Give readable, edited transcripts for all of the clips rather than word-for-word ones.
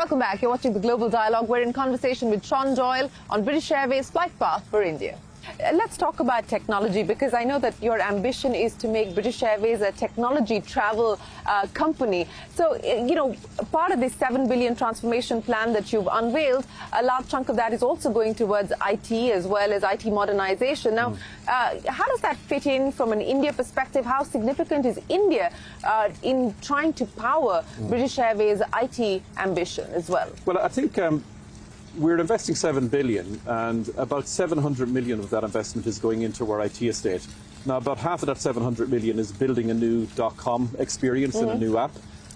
Welcome back. You're watching The Global Dialogue. We're in conversation with Shereen Doyle on British Airways flight path for India. Let's talk about technology, because I know that your ambition is to make British Airways a technology travel company. So, part of this 7 billion transformation plan that you've unveiled, a large chunk of that is also going towards IT as well as IT modernization. Now, how does that fit in from an India perspective? How significant is India in trying to power British Airways' IT ambition as well? Well, I think we're investing 7 billion, and about 700 million of that investment is going into our IT estate. Now, about half of that 700 million is building a new .com experience and a new app,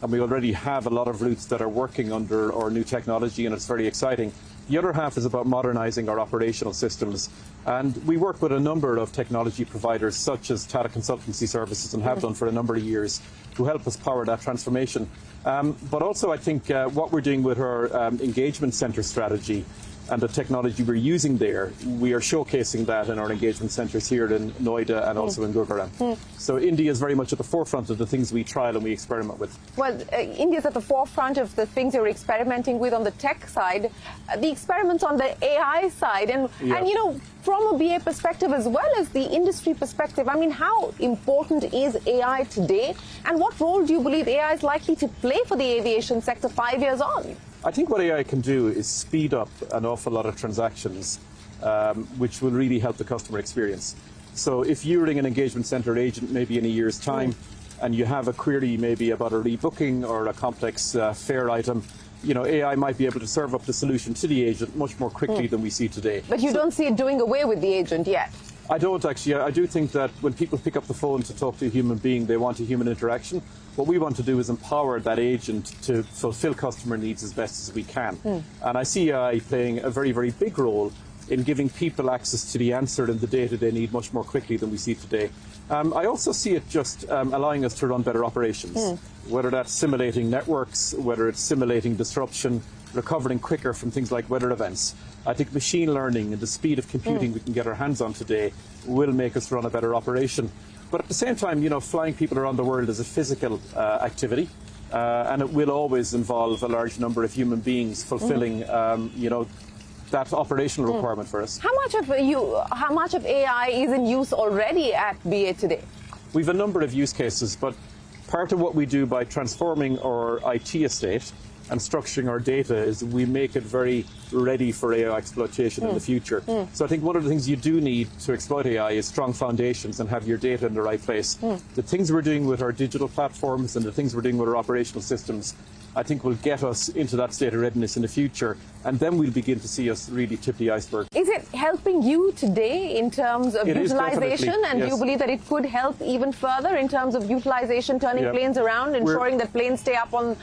and we already have a lot of routes that are working under our new technology, and it's very exciting. The other half is about modernizing our operational systems, and we work with a number of technology providers such as Tata Consultancy Services, and have done for a number of years, to help us power that transformation. But also I think what we're doing with our engagement centre strategy and the technology we're using there, we are showcasing that in our engagement centres here in Noida and also in Gurugram. So India is very much at the forefront of the things we trial and we experiment with. Well, India's at the forefront of the things you're experimenting with on the tech side, the experiments on the AI side, and from a BA perspective as well as the industry perspective, I mean, how important is AI today, and what role do you believe AI is likely to play for the aviation sector 5 years on? I think what AI can do is speed up an awful lot of transactions, which will really help the customer experience. So if you ring an engagement centre agent maybe in a year's time, and you have a query maybe about a rebooking or a complex fare item, AI might be able to serve up the solution to the agent much more quickly than we see today. But you don't see it doing away with the agent yet? I don't actually. I do think that when people pick up the phone to talk to a human being, they want a human interaction. What we want to do is empower that agent to fulfill customer needs as best as we can. And I see AI playing a very, very big role in giving people access to the answer and the data they need much more quickly than we see today. I also see it just allowing us to run better operations, whether that's simulating networks, whether it's simulating disruption, recovering quicker from things like weather events. I think machine learning and the speed of computing we can get our hands on today will make us run a better operation. But at the same time, flying people around the world is a physical activity, and it will always involve a large number of human beings fulfilling, that operational requirement for us. How much of AI is in use already at BA today? We've a number of use cases, but part of what we do by transforming our IT estate and structuring our data is we make it very ready for AI exploitation in the future. So I think one of the things you do need to exploit AI is strong foundations and have your data in the right place. The things we're doing with our digital platforms and the things we're doing with our operational systems, I think will get us into that state of readiness in the future, and then we'll begin to see us really tip the iceberg. Is it helping you today in terms of utilization, and do you believe that it could help even further in terms of utilization, turning planes around, ensuring that planes stay up on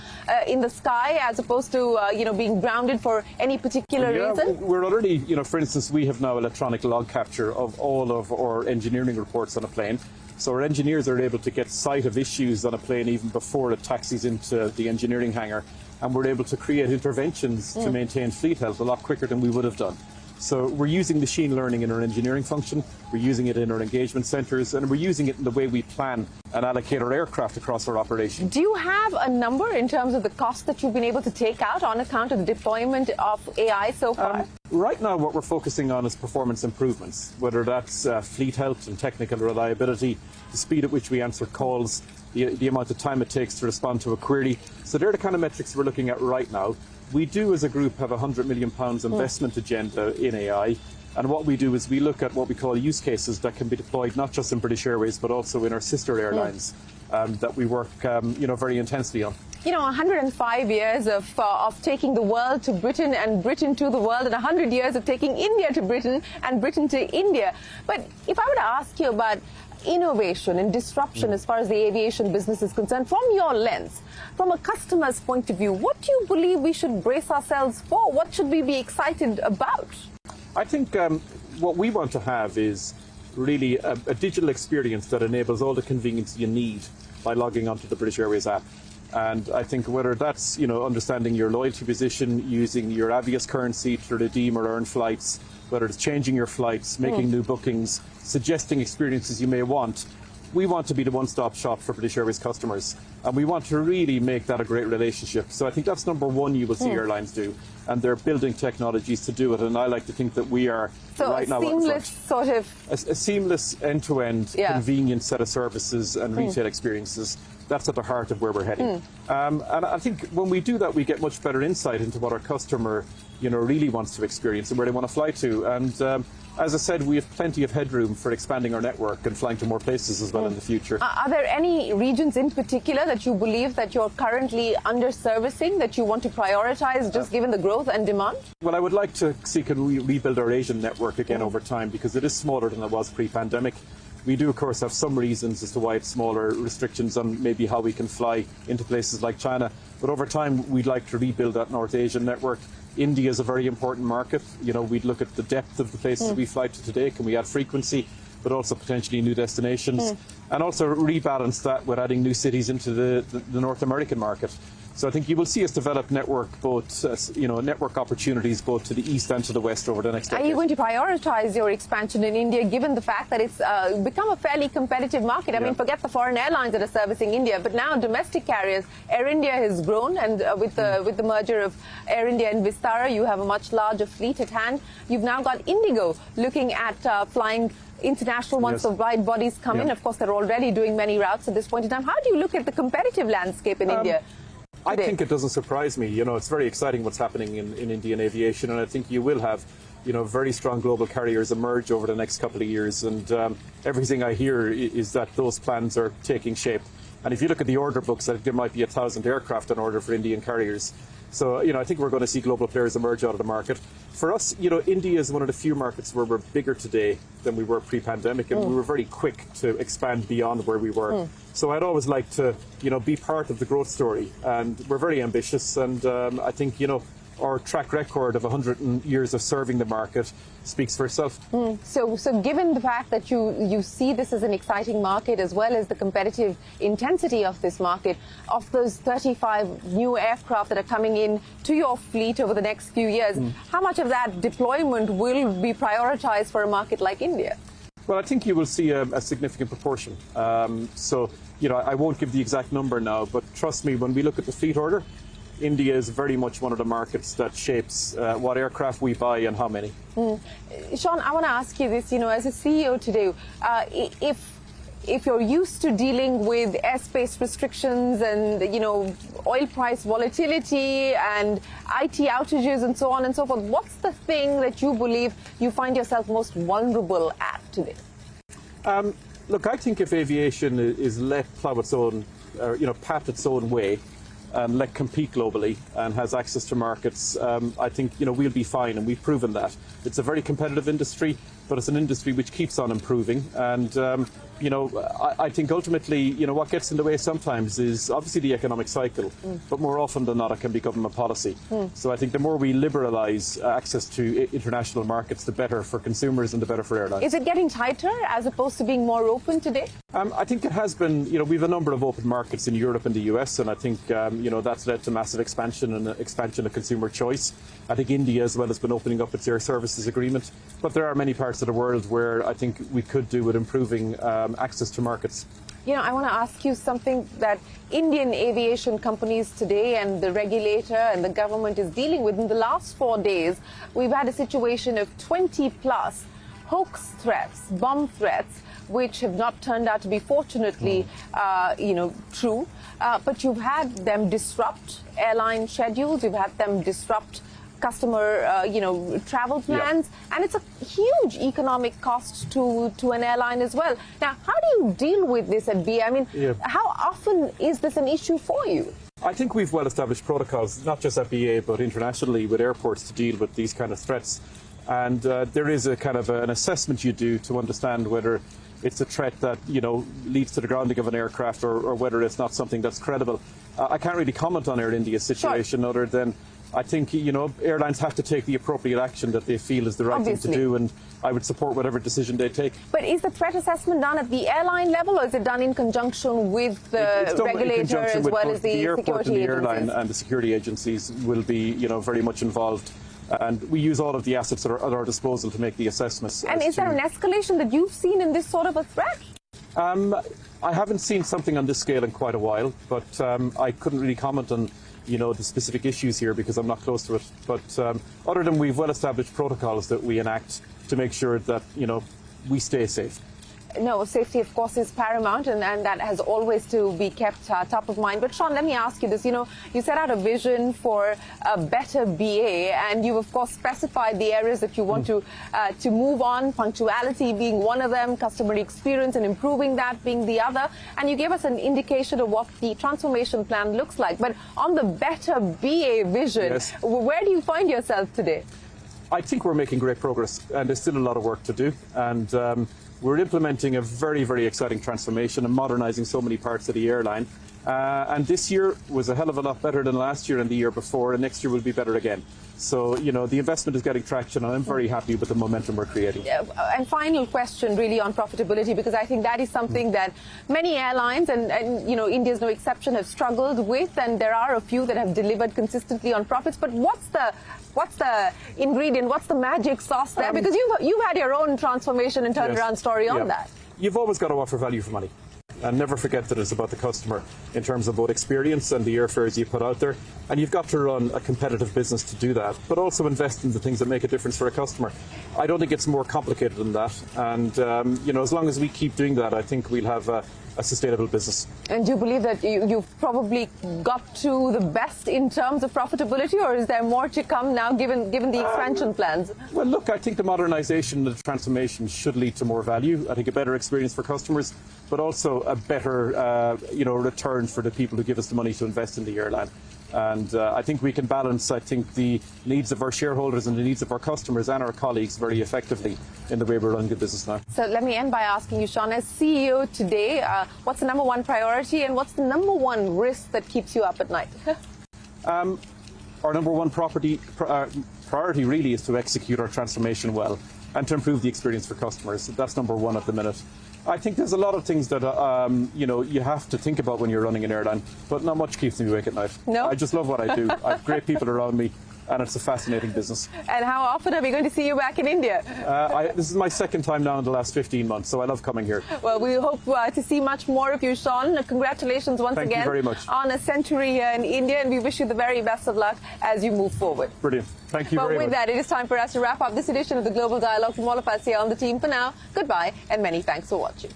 in the sky as opposed to being grounded for any particular reason? We're already, for instance, we have now electronic log capture of all of our engineering reports on a plane. So our engineers are able to get sight of issues on a plane even before it taxis into the engineering hangar, and we're able to create interventions to maintain fleet health a lot quicker than we would have done. So we're using machine learning in our engineering function, we're using it in our engagement centres, and we're using it in the way we plan and allocate our aircraft across our operation. Do you have a number in terms of the cost that you've been able to take out on account of the deployment of AI so far? Right now what we're focusing on is performance improvements, whether that's fleet health and technical reliability, the speed at which we answer calls, the amount of time it takes to respond to a query. So they're the kind of metrics we're looking at right now. We do, as a group, have a £100 million investment agenda in AI, and what we do is we look at what we call use cases that can be deployed not just in British Airways but also in our sister airlines that we work very intensely on. 105 years of taking the world to Britain and Britain to the world, and 100 years of taking India to Britain and Britain to India. But if I were to ask you about innovation and disruption as far as the aviation business is concerned, from your lens, from a customer's point of view, what do you believe we should brace ourselves for? What should we be excited about? I think what we want to have is really a digital experience that enables all the convenience you need by logging onto the British Airways app. And I think whether that's understanding your loyalty position, using your Avios currency to redeem or earn flights, whether it's changing your flights, making new bookings, suggesting experiences you may want, we want to be the one-stop shop for British Airways customers, and we want to really make that a great relationship. So I think that's number one you will see airlines do, and they're building technologies to do it, and I like to think that we are right now seamless sort of... A seamless end-to-end convenient set of services and retail experiences. That's at the heart of where we're heading. And I think when we do that, we get much better insight into what our customer, really wants to experience and where they want to fly to. And as I said, we have plenty of headroom for expanding our network and flying to more places as well in the future. Are there any regions in particular that you believe that you're currently under-servicing, that you want to prioritize, just given the growth and demand? Well, I would like to see can we rebuild our Asian network again over time, because it is smaller than it was pre-pandemic. We do, of course, have some reasons as to why it's smaller, restrictions on maybe how we can fly into places like China. But over time, we'd like to rebuild that North Asian network. India is a very important market. We'd look at the depth of the places we fly to today. Can we add frequency, but also potentially new destinations? And also rebalance that with adding new cities into the North American market. So I think you will see us develop network network opportunities both to the east and to the west over the next decade. Are you going to prioritize your expansion in India, given the fact that it's become a fairly competitive market? I mean, forget the foreign airlines that are servicing India, but now domestic carriers. Air India has grown, and with the merger of Air India and Vistara, you have a much larger fleet at hand. You've now got Indigo looking at flying international once the wide bodies come in. Of course, they're already doing many routes at this point in time. How do you look at the competitive landscape in India? I think it doesn't surprise me. It's very exciting what's happening in Indian aviation, and I think you will have, very strong global carriers emerge over the next couple of years. And everything I hear is that those plans are taking shape. And if you look at the order books, I think there might be 1,000 aircraft on order for Indian carriers. So, I think we're going to see global players emerge out of the market. For us, India is one of the few markets where we're bigger today than we were pre-pandemic, and we were very quick to expand beyond where we were. So I'd always like to, be part of the growth story, and we're very ambitious, and I think, our track record of 100 years of serving the market speaks for itself. So given the fact that you see this as an exciting market, as well as the competitive intensity of this market, of those 35 new aircraft that are coming in to your fleet over the next few years, how much of that deployment will be prioritized for a market like India? Well, I think you will see a significant proportion. I won't give the exact number now, but trust me, when we look at the fleet order, India is very much one of the markets that shapes what aircraft we buy and how many. Sean, I want to ask you this, as a CEO today, if you're used to dealing with airspace restrictions and, oil price volatility and IT outages and so on and so forth, what's the thing that you believe you find yourself most vulnerable at today? Look, I think if aviation is let plough its own, path its own way, and let compete globally and has access to markets, I think we'll be fine, and we've proven that. It's a very competitive industry, but it's an industry which keeps on improving. And I think ultimately, what gets in the way sometimes is obviously the economic cycle, but more often than not, it can be government policy. So I think the more we liberalise access to international markets, the better for consumers and the better for airlines. Is it getting tighter as opposed to being more open today? I think it has been. We have a number of open markets in Europe and the US, and I think that's led to massive expansion and expansion of consumer choice. I think India as well has been opening up its air services agreement, but there are many parts of the world where I think we could do with improving access to markets. I want to ask you something that Indian aviation companies today and the regulator and the government is dealing with. In the last 4 days, we've had a situation of 20+ hoax threats, bomb threats, which have not turned out to be, fortunately, true. But you've had them disrupt airline schedules. You've had them disrupt customer, travel plans, and it's a huge economic cost to an airline as well. Now, how do you deal with this at BA? I mean, how often is this an issue for you? I think we've well-established protocols, not just at BA, but internationally with airports to deal with these kind of threats. And there is a kind of an assessment you do to understand whether it's a threat that, leads to the grounding of an aircraft or whether it's not something that's credible. I can't really comment on Air India's situation other than I think, airlines have to take the appropriate action that they feel is the right thing to do, and I would support whatever decision they take. But is the threat assessment done at the airline level, or is it done in conjunction with the regulator as well as the airport and the airline, and the security agencies will be, very much involved. And we use all of the assets that are at our disposal to make the assessments. And is there an escalation that you've seen in this sort of a threat? I haven't seen something on this scale in quite a while, but I couldn't really comment on the specific issues here because I'm not close to it. But other than we've well-established protocols that we enact to make sure that we stay safe. No, safety, of course, is paramount, and that has always to be kept top of mind. But, Sean, let me ask you this. You set out a vision for a better BA, and you, of course, specified the areas that you want to move on, punctuality being one of them, customer experience and improving that being the other. And you gave us an indication of what the transformation plan looks like. But on the better BA vision, yes, where do you find yourself today? I think we're making great progress, and there's still a lot of work to do. And we're implementing a very, very exciting transformation and modernising so many parts of the airline. And this year was a hell of a lot better than last year and the year before, and next year will be better again. So, the investment is getting traction, and I'm very happy with the momentum we're creating. And final question, really, on profitability, because I think that is something that many airlines, and India's no exception, have struggled with, and there are a few that have delivered consistently on profits. But what's the ingredient? What's the magic sauce there? Because you've had your own transformation and turnaround story on that. You've always got to offer value for money. And never forget that it's about the customer in terms of both experience and the airfares you put out there. And you've got to run a competitive business to do that, but also invest in the things that make a difference for a customer. I don't think it's more complicated than that. And, as long as we keep doing that, I think we'll have a sustainable business. And do you believe that you've probably got to the best in terms of profitability, or is there more to come now given the expansion plans? Well, look, I think the modernisation and the transformation should lead to more value. I think a better experience for customers, but also a better, return for the people who give us the money to invest in the airline. And I think we can balance, the needs of our shareholders and the needs of our customers and our colleagues very effectively in the way we're running the business now. So let me end by asking you, Sean, as CEO today, what's the number one priority and what's the number one risk that keeps you up at night? Our number one priority really is to execute our transformation well and to improve the experience for customers. That's number one at the minute. I think there's a lot of things that, you have to think about when you're running an airline, but not much keeps me awake at night. No? I just love what I do. I have great people around me, and it's a fascinating business. And how often are we going to see you back in India? This is my second time now in the last 15 months, so I love coming here. Well, we hope to see much more of you, Sean. Congratulations once again. Thank you very much. On a century here in India, and we wish you the very best of luck as you move forward. Brilliant. Thank you very much. But with that, it is time for us to wrap up this edition of the Global Dialogue. From all of us here on the team for now, goodbye, and many thanks for watching.